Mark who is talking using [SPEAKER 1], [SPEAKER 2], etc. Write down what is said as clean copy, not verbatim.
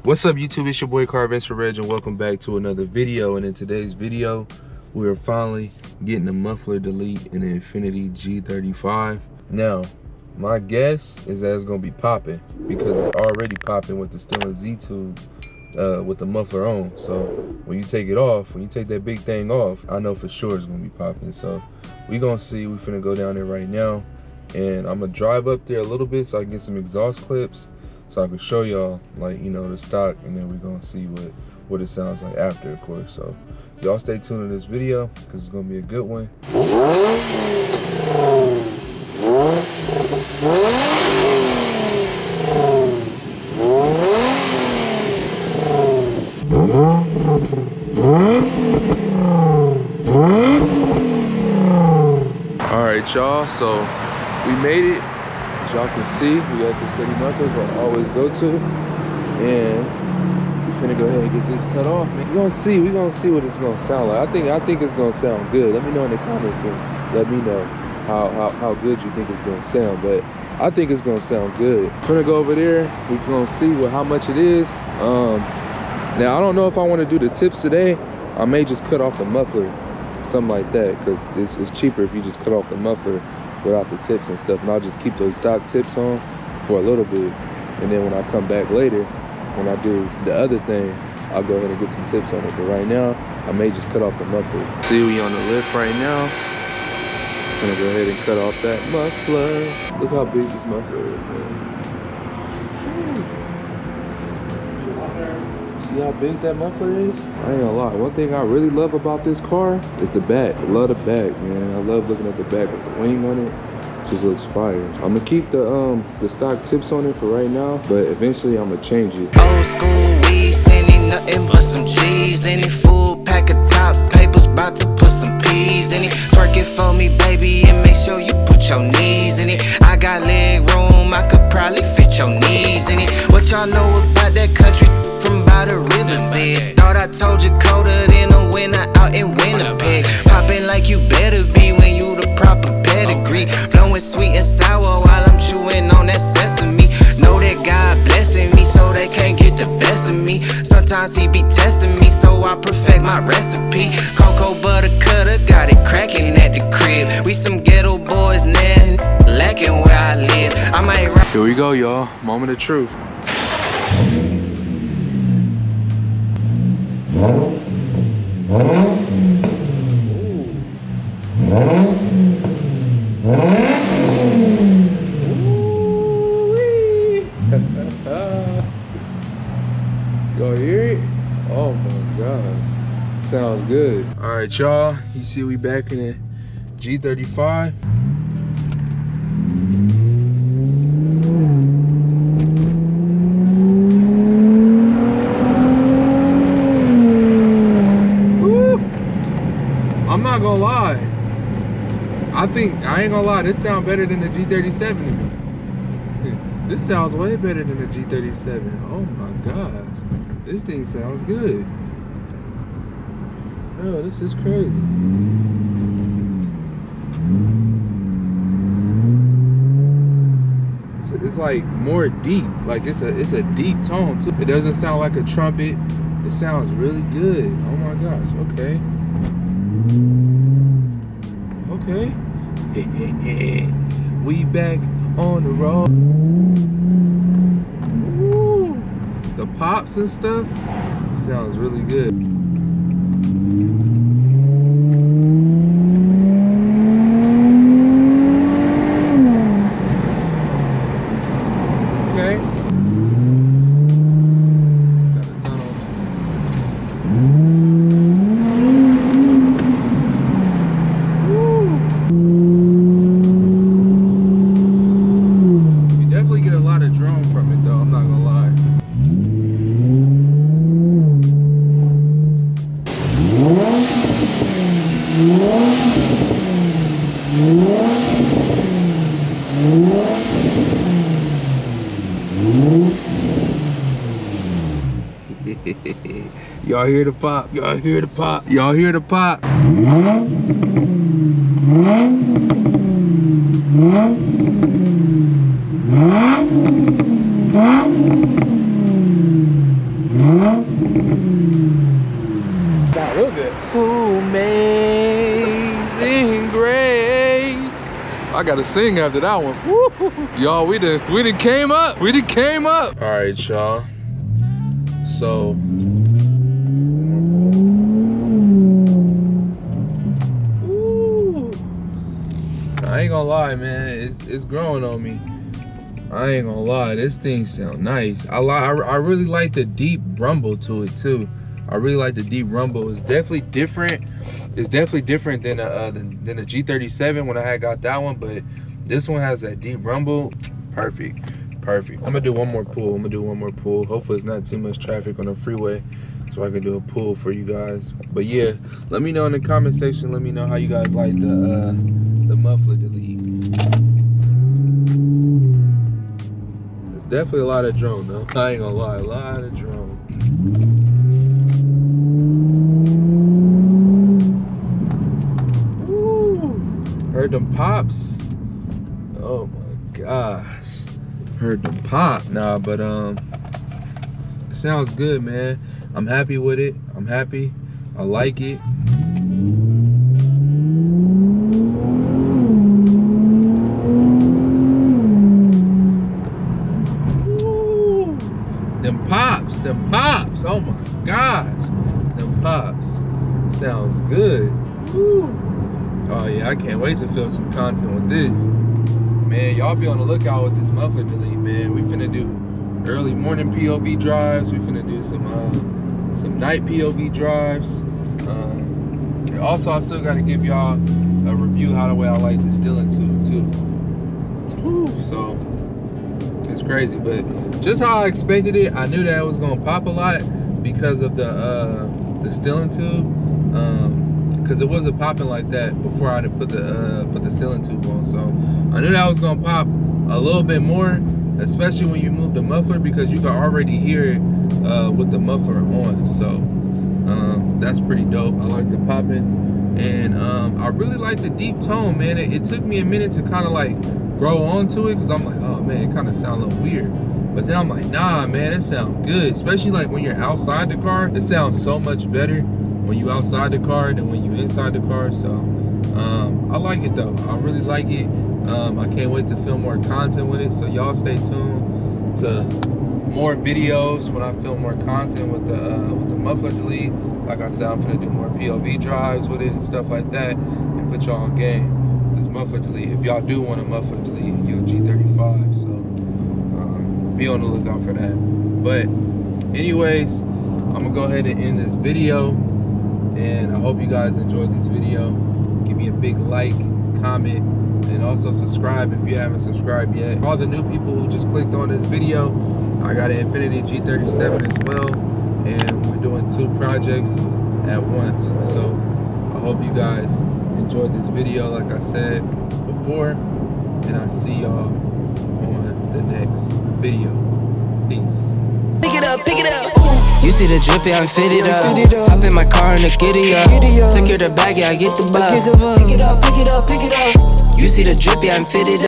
[SPEAKER 1] What's up YouTube, it's your boy Car Adventure Reg and welcome back to another video. And in today's video, we are finally getting a muffler delete in the Infiniti G35. Now, my guess is that it's gonna be popping because it's already popping with the Stillin Z-tube with the muffler on. So when you take it off, when you take that big thing off, I know for sure it's gonna be popping. So we gonna see, we finna go down there right now and I'm gonna drive up there a little bit so I can get some exhaust clips so I can show y'all, like, you know, the stock, and then we're gonna see what it sounds like after, of course. So y'all stay tuned to this video because it's gonna be a good one. All right, y'all, so we made it. As y'all can see, we at the city mufflers where I always go to, and we finna go ahead and get this cut off, man. We gonna see what it's gonna sound like. I think it's gonna sound good. Let me know in the comments and let me know how good you think it's gonna sound. But I think it's gonna sound good. Finna go over there. We gonna see how much it is. Now I don't know if I want to do the tips today. I may just cut off the muffler, something like that, because it's cheaper if you just cut off the muffler without the tips and stuff. And I'll just keep those stock tips on for a little bit, and then when I come back later, when I do the other thing, I'll go ahead and get some tips on it. But right now, I may just cut off the muffler. See, we on the lift right now. I'm gonna go ahead and cut off that muffler. Look how big this muffler is, man. See how big that muffler is? I ain't gonna lie, one thing I really love about this car is the back. I love the back, man. I love looking at the back with the wing on it. Just looks fire. I'm gonna keep the stock tips on it for right now, but eventually I'm gonna change it.
[SPEAKER 2] Old school weed, sending nothing but some G's. Any full pack of top papers, about to put some P's in it. Twerk it for me, baby, and make sure you put your knees in it. I got leg room, I could probably fit your knees in it. What y'all know about that country from by the river's edge? Thought I told you colder than a winter out in Winnipeg. Popping like you better be when you the proper pedigree. Blowing sweet and sour while I'm chewing on that sesame. Know that God blessing me so they can't get the best of me. Sometimes he be testing me so I perfect my recipe. Cocoa butter cutter, got it cracking at the crib. We some ghetto boys now, lacking where I live. I might ride.
[SPEAKER 1] Here we go, y'all. Moment of truth. Y'all hear it? Oh my gosh. Sounds good. All right, y'all. You see we back in the G35. Woo. I'm not gonna lie. I ain't gonna lie, this sounds better than the G37 to me. This sounds way better than the G37. Oh my gosh. This thing sounds good. Oh, this is crazy. It's like more deep. Like it's a deep tone too. It doesn't sound like a trumpet. It sounds really good. Oh my gosh. Okay. Okay. We back on the road. Ooh. The pops and stuff sounds really good. Okay. Got the tunnel. You definitely get a lot of drone from it though, I'm not gonna lie. Y'all hear the pop? Y'all hear the pop? Y'all hear the pop?
[SPEAKER 3] Sound real good.
[SPEAKER 1] Amazing grace. I gotta sing after that one. Y'all, we done came up. We done came up. All right, y'all. So. I ain't gonna lie, man. It's growing on me. I ain't gonna lie. This thing sound nice. I really like the deep rumble to it too. I really like the deep rumble. It's definitely different. It's definitely different than a G37 when I had got that one, but this one has that deep rumble. Perfect, perfect. I'm gonna do one more pull. Hopefully it's not too much traffic on the freeway, so I can do a pull for you guys. But yeah, let me know in the comment section. Let me know how you guys like the muffler delete. There's definitely a lot of drone though. I ain't gonna lie, a lot of drone. Heard them pops. Oh my gosh. Heard them pop. Nah, but it sounds good, man. I'm happy with it. I'm happy. I like it. Ooh. Them pops. Oh my gosh. Them pops. Sounds good. Ooh. Oh yeah, I can't wait to film some content with this. Man, y'all be on the lookout with this muffler delete, man. We finna do early morning POV drives. We finna do some night POV drives. And also, I still gotta give y'all a review how the way I like the stilling tube too. Woo, so it's crazy, but just how I expected it. I knew that it was gonna pop a lot because of the stilling tube. Because it wasn't popping like that before I had put the stilling tube on. So I knew that was gonna pop a little bit more, especially when you move the muffler, because you can already hear it with the muffler on. So that's pretty dope. I like the popping, and I really like the deep tone, man. It took me a minute to kind of like grow onto it, because I'm like, oh man, it kind of sounds a little weird. But then I'm like, nah, man, it sounds good. Especially like when you're outside the car, it sounds so much better when you outside the car than when you inside the car. So I like it though. I really like it. I can't wait to film more content with it. So y'all stay tuned to more videos when I film more content with the muffler delete. Like I said, I'm gonna do more POV drives with it and stuff like that, and put y'all on game. This muffler delete, if y'all do want a muffler delete, your G35. So be on the lookout for that. But anyways, I'm gonna go ahead and end this video. And I hope you guys enjoyed this video. Give me a big like, comment, and also subscribe if you haven't subscribed yet. For all the new people who just clicked on this video, I got an Infiniti G37 as well, and we're doing 2 projects at once. So I hope you guys enjoyed this video like I said before, and I'll see y'all on the next video. Peace.
[SPEAKER 4] Pick it up, pick it up. You see the drippy, I'm fitted up. Hop in my car and the giddy up. Secure the bag, yeah, I get the bus. Pick it up, pick it up, pick it up. You see the drippy, I'm fitted up.